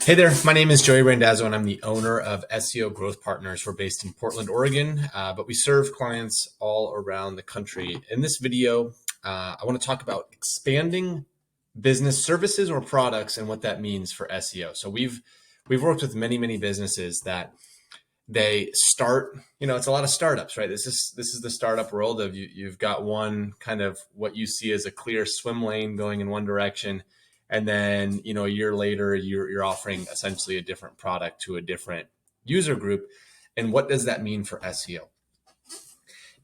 Hey there, my name is Joey Randazzo and I'm the owner of SEO Growth Partners. We're based in Portland, Oregon, but we serve clients all around the country. In this video, I want to talk about expanding business services or products and what that means for SEO. So we've worked with many businesses that they start, it's a lot of startups, right? This is the startup world of you've got one kind of what you see as a clear swim lane going in one direction. And then, a year later, you're offering essentially a different product to a different user group. And what does that mean for SEO?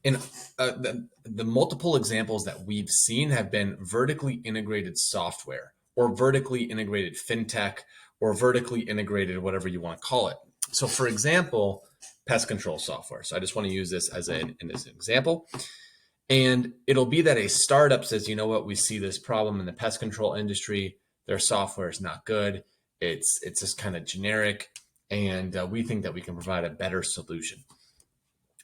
And the multiple examples that we've seen have been vertically integrated software or vertically integrated fintech or vertically integrated, whatever you want to call it. So for example, pest control software. So I just want to use this as an example. And it'll be that a startup says, you know what, we see this problem in the pest control industry. Their software is not good. It's just kind of generic. And we think that we can provide a better solution.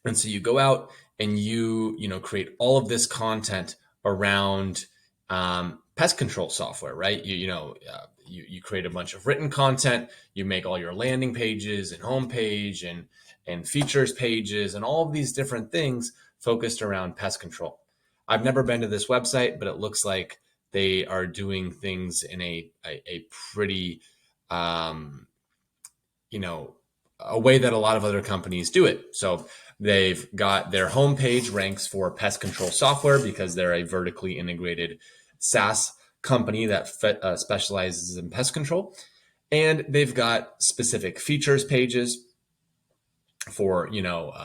And so you go out and you create all of this content around pest control software, right? You create a bunch of written content. You make all your landing pages and homepage and features pages and all of these different things focused around pest control. I've never been to this website, but it looks like they are doing things in a pretty, a way that a lot of other companies do it. So they've got their homepage ranks for pest control software because they're a vertically integrated SaaS company that specializes in pest control. And they've got specific features pages for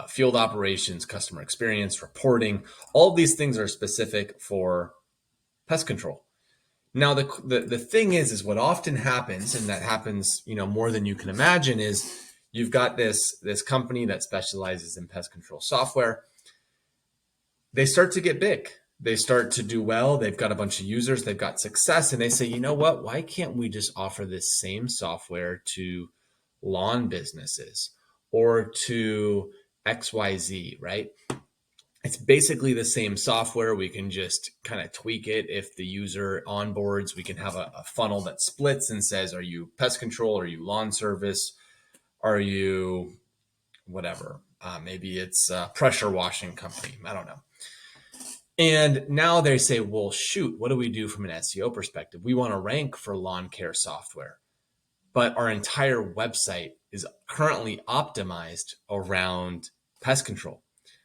field operations, customer experience, reporting. All of these things are specific for pest control. Now the thing is what often happens, and that happens more than you can imagine, is you've got this company that specializes in pest control software. They start to get big. They start to do well. They've got a bunch of users. They've got success, and they say, you know what? Why can't we just offer this same software to lawn businesses or to XYZ, right? It's basically the same software. We can just kind of tweak it. If the user onboards, we can have a funnel that splits and says, are you pest control? Are you lawn service? Are you whatever? Maybe it's a pressure washing company. I don't know. And now they say, well, shoot, what do we do from an SEO perspective? We want to rank for lawn care software, but our entire website is currently optimized around pest control.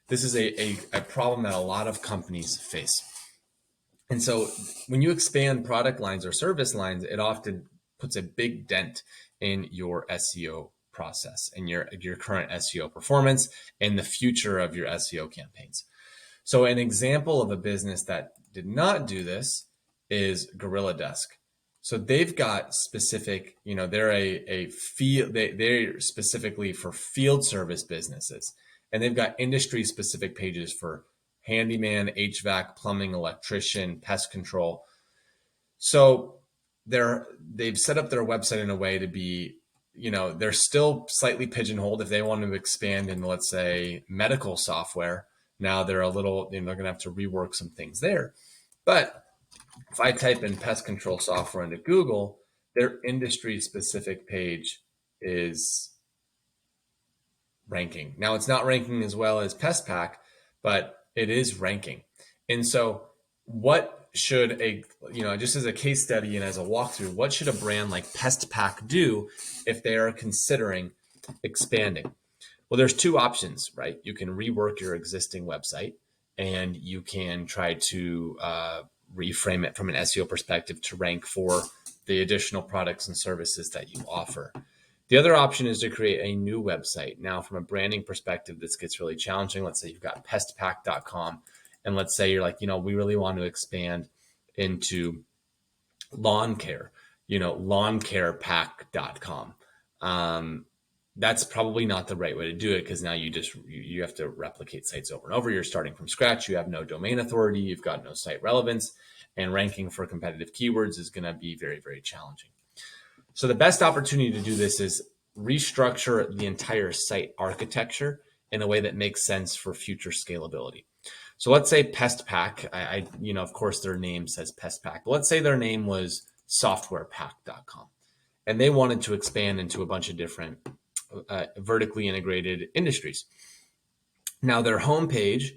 This is a problem that a lot of companies face. And so when you expand product lines or service lines, it often puts a big dent in your SEO process and your current SEO performance and the future of your SEO campaigns. So an example of a business that did not do this is Gorilla Desk. So they've got specific, they're a field, they're specifically for field service businesses. And they've got industry specific pages for handyman, HVAC, plumbing, electrician, pest control. So they've set up their website in a way to be, they're still slightly pigeonholed. If they want to expand into, let's say, medical software, now they're they're going to have to rework some things there. But if I type in pest control software into Google, their industry specific page is ranking. Now it's not ranking as well as PestPack, but it is ranking. And so what should just as a case study and as a walkthrough, what should a brand like PestPack do if they are considering expanding? Well, there's two options, right? You can rework your existing website and you can try to reframe it from an SEO perspective to rank for the additional products and services that you offer. The other option is to create a new website. Now, from a branding perspective, this gets really challenging. Let's say you've got pestpack.com, and let's say you're like, we really want to expand into lawn care, lawncarepack.com. That's probably not the right way to do it because now you have to replicate sites over and over. You're starting from scratch. You have no domain authority. You've got no site relevance, and ranking for competitive keywords is going to be very, very challenging. So the best opportunity to do this is restructure the entire site architecture in a way that makes sense for future scalability. So let's say PestPack, of course their name says PestPack, but let's say their name was softwarepack.com. and they wanted to expand into a bunch of different vertically integrated industries. Now, their homepage,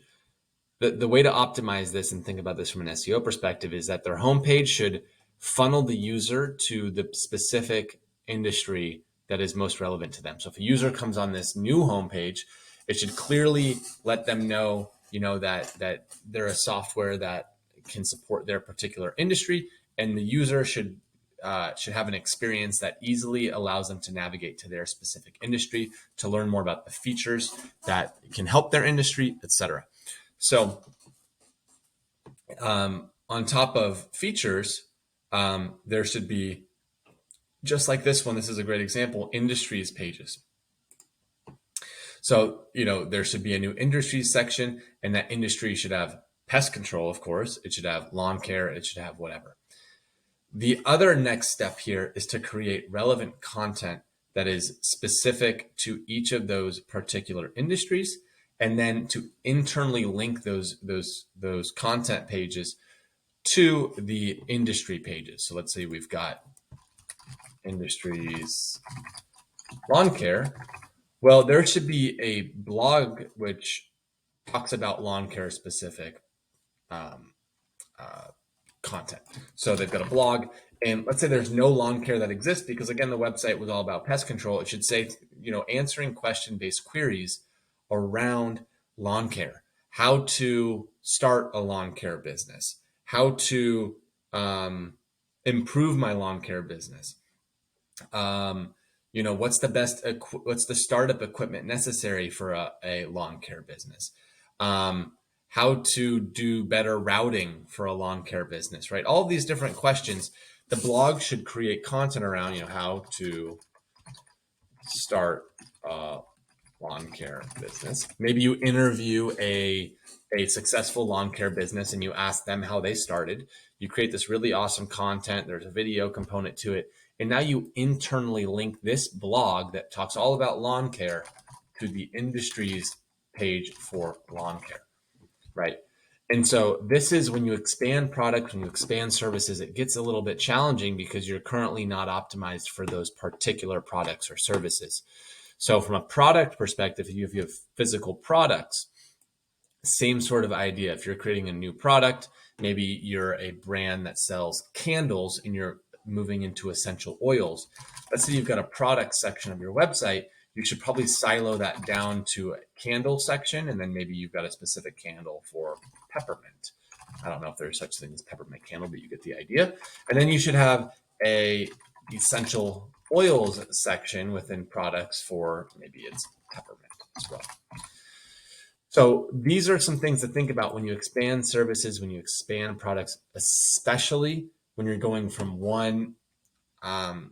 the way to optimize this and think about this from an SEO perspective is that their homepage should funnel the user to the specific industry that is most relevant to them. So if a user comes on this new homepage, it should clearly let them know, that they're a software that can support their particular industry, and the user should have an experience that easily allows them to navigate to their specific industry, to learn more about the features that can help their industry, etc. So on top of features, there should be, just like this one, this is a great example, industries pages. So, there should be a new industries section, and that industry should have pest control, of course. It should have lawn care. It should have whatever. The other next step here is to create relevant content that is specific to each of those particular industries, and then to internally link those content pages to the industry pages. So let's say we've got industries lawn care. Well, there should be a blog which talks about lawn care specific content. So they've got a blog, and let's say there's no lawn care that exists because, again, the website was all about pest control. It should say, answering question-based queries around lawn care, how to start a lawn care business, how to improve my lawn care business. What's the startup equipment necessary for a lawn care business? How to do better routing for a lawn care business, right? All of these different questions, the blog should create content around, how to start a lawn care business. Maybe you interview a successful lawn care business and you ask them how they started. You create this really awesome content. There's a video component to it. And now you internally link this blog that talks all about lawn care to the industries page for lawn care, right? And so this is when you expand products, when you expand services, it gets a little bit challenging because you're currently not optimized for those particular products or services. So from a product perspective, if you have physical products, same sort of idea. If you're creating a new product, maybe you're a brand that sells candles and you're moving into essential oils. Let's say you've got a product section of your website. You should probably silo that down to a candle section, and then maybe you've got a specific candle for peppermint. I don't know if there's such thing as peppermint candle, but you get the idea. And then you should have a essential oils section within products for maybe it's peppermint as well. So these are some things to think about when you expand services, when you expand products, especially when you're going from one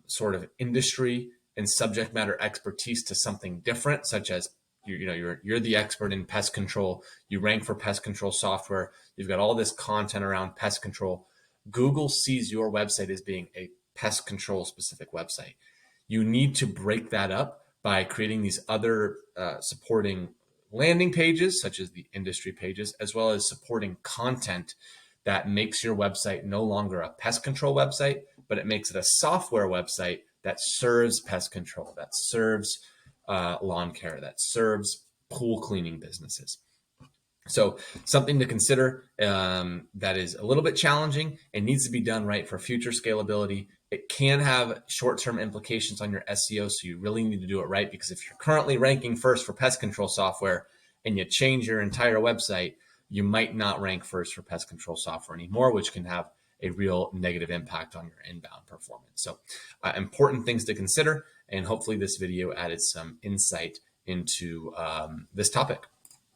sort of industry and subject matter expertise to something different, such as you're the expert in pest control. You rank for pest control software. You've got all this content around pest control. Google sees your website as being a pest control specific website. You need to break that up by creating these other supporting landing pages, such as the industry pages, as well as supporting content that makes your website no longer a pest control website, but it makes it a software website that serves pest control, that serves lawn care, that serves pool cleaning businesses. So something to consider that is a little bit challenging and needs to be done right for future scalability. It can have short-term implications on your SEO, so you really need to do it right, because if you're currently ranking first for pest control software and you change your entire website, you might not rank first for pest control software anymore, which can have a real negative impact on your inbound performance. So important things to consider, and hopefully this video added some insight into this topic.